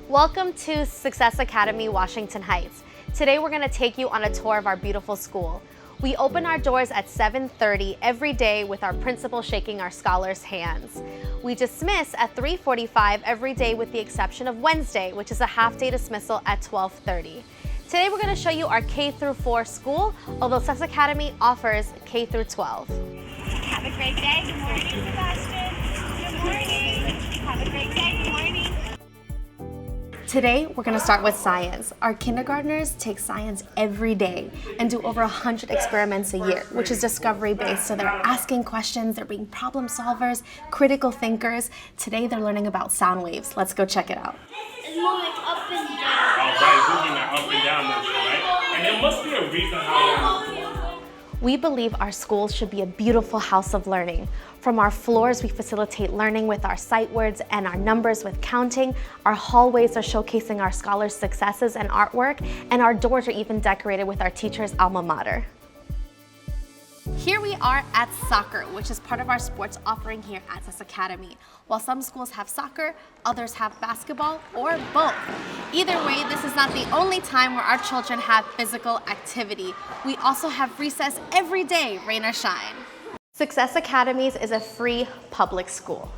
Welcome to Success Academy, Washington Heights. Today we're going to take you on a tour of our beautiful school. We open our doors at 7:30 every day with our principal shaking our scholars' hands. We dismiss at 3:45 every day with the exception of Wednesday, which is a half-day dismissal at 12:30. Today we're going to show you our K-4 school, although Success Academy offers K-12. Have a great day. Good morning, Sebastian. Good morning. Have a great day. Good morning. Today, we're going to start with science. Our kindergartners take science every day and do over 100 experiments a year, which is discovery-based. So they're asking questions, they're being problem solvers, critical thinkers. Today, they're learning about sound waves. Let's go check it out. It's more like up and down. All right, moving that up and down motion, right? And there must be a reason how We believe our schools should be a beautiful house of learning. From our floors, we facilitate learning with our sight words and our numbers with counting. Our hallways are showcasing our scholars' successes and artwork, and our doors are even decorated with our teachers' alma mater. Here we are at soccer, which is part of our sports offering here at Success Academy. While some schools have soccer, others have basketball, or both. Either way, this is not the only time where our children have physical activity. We also have recess every day, rain or shine. Success Academies is a free public school.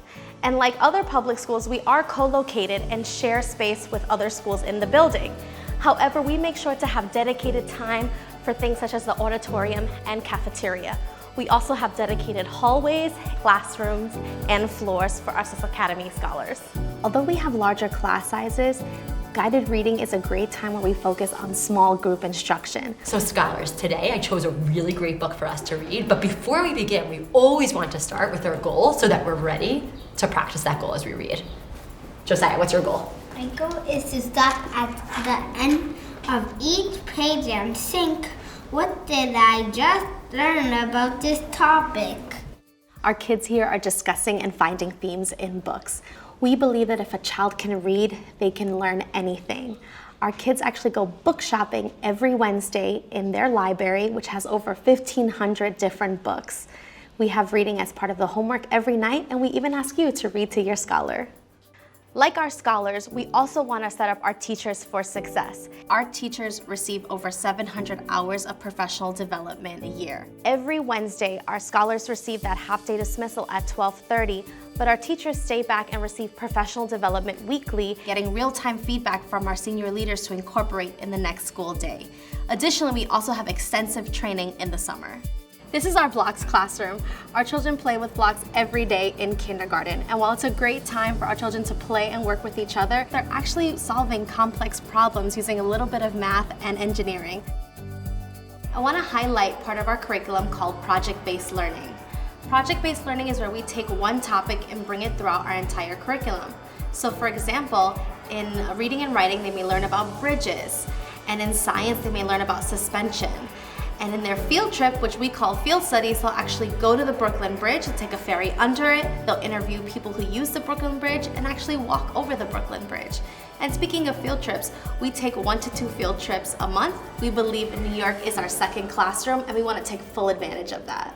And like other public schools, we are co-located and share space with other schools in the building. However, we make sure to have dedicated time for things such as the auditorium and cafeteria. We also have dedicated hallways, classrooms, and floors for our Success Academy scholars. Although we have larger class sizes, guided reading is a great time where we focus on small group instruction. So scholars, today I chose a really great book for us to read, but before we begin, we always want to start with our goal so that we're ready to practice that goal as we read. Josiah, what's your goal? My goal is to stop at the end of each page and think, what did I just learn about this topic? Our kids here are discussing and finding themes in books. We believe that if a child can read, they can learn anything. Our kids actually go book shopping every Wednesday in their library, which has over 1,500 different books. We have reading as part of the homework every night, and we even ask you to read to your scholar. Like our scholars, we also want to set up our teachers for success. Our teachers receive over 700 hours of professional development a year. Every Wednesday, our scholars receive that half-day dismissal at 12:30, but our teachers stay back and receive professional development weekly, getting real-time feedback from our senior leaders to incorporate in the next school day. Additionally, we also have extensive training in the summer. This is our blocks classroom. Our children play with blocks every day in kindergarten. And while it's a great time for our children to play and work with each other, they're actually solving complex problems using a little bit of math and engineering. I want to highlight part of our curriculum called project-based learning. Project-based learning is where we take one topic and bring it throughout our entire curriculum. So for example, in reading and writing, they may learn about bridges. And in science, they may learn about suspension. And in their field trip, which we call field studies, they'll actually go to the Brooklyn Bridge and take a ferry under it. They'll interview people who use the Brooklyn Bridge and actually walk over the Brooklyn Bridge. And speaking of field trips, we take 1 to 2 field trips a month. We believe New York is our second classroom, and we want to take full advantage of that.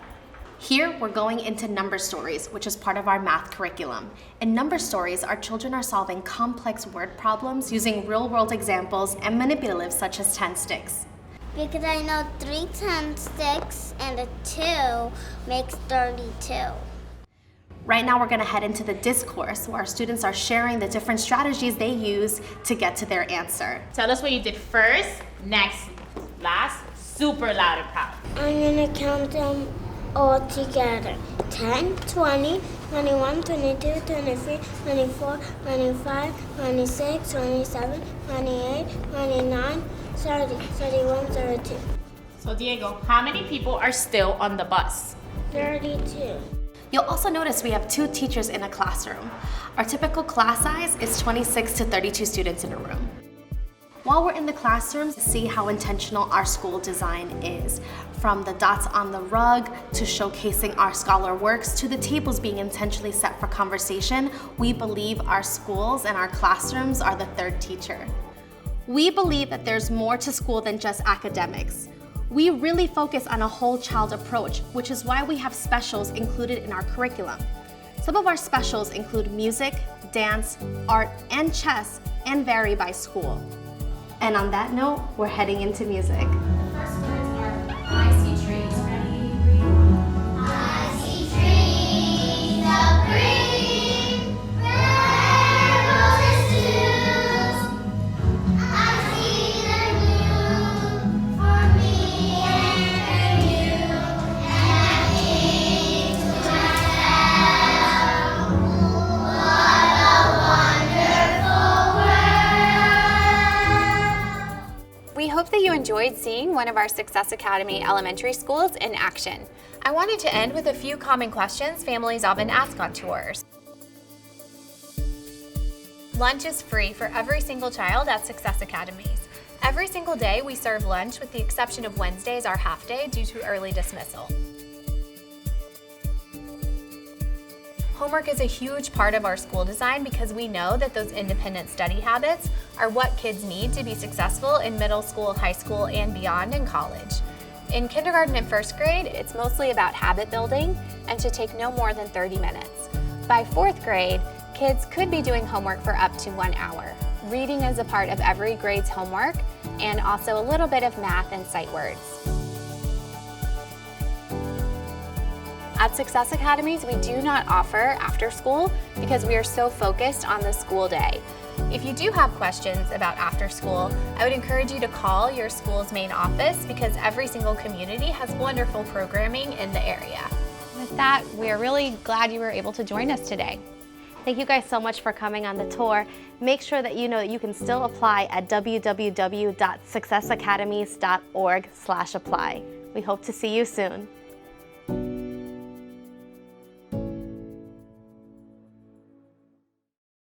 Here, we're going into number stories, which is part of our math curriculum. In number stories, our children are solving complex word problems using real-world examples and manipulatives such as 10 sticks. Because I know 3 times 6 and a 2 makes 32. Right now, we're going to head into the discourse, where our students are sharing the different strategies they use to get to their answer. Tell us what you did first, next, last, super loud and proud. I'm going to count them all together. 10, 20, 21, 22, 23, 24, 25, 26, 27, 28, 29, 30, 31, 32. So Diego, how many people are still on the bus? 32. You'll also notice we have 2 teachers in a classroom. Our typical class size is 26 to 32 students in a room. While we're in the classrooms, see how intentional our school design is. From the dots on the rug, to showcasing our scholar works, to the tables being intentionally set for conversation, we believe our schools and our classrooms are the third teacher. We believe that there's more to school than just academics. We really focus on a whole child approach, which is why we have specials included in our curriculum. Some of our specials include music, dance, art, and chess, and vary by school. And on that note, we're heading into music. First words are I see trees. Ready? Read. I see trees of green, red roses too. I see them bloom for me and you, and I think to myself, what a wonderful world. We hope that you enjoyed seeing one of our Success Academy elementary schools in action. I wanted to end with a few common questions families often ask on tours. Lunch is free for every single child at Success Academies. Every single day we serve lunch with the exception of Wednesdays, our half day, due to early dismissal. Homework is a huge part of our school design because we know that those independent study habits are what kids need to be successful in middle school, high school, and beyond in college. In kindergarten and first grade, it's mostly about habit building and should take no more than 30 minutes. By fourth grade, kids could be doing homework for up to 1 hour. Reading is a part of every grade's homework, and also a little bit of math and sight words. At Success Academies, we do not offer after school because we are so focused on the school day. If you do have questions about after school, I would encourage you to call your school's main office because every single community has wonderful programming in the area. With that, we are really glad you were able to join us today. Thank you guys so much for coming on the tour. Make sure that you know that you can still apply at www.successacademies.org/apply. We hope to see you soon.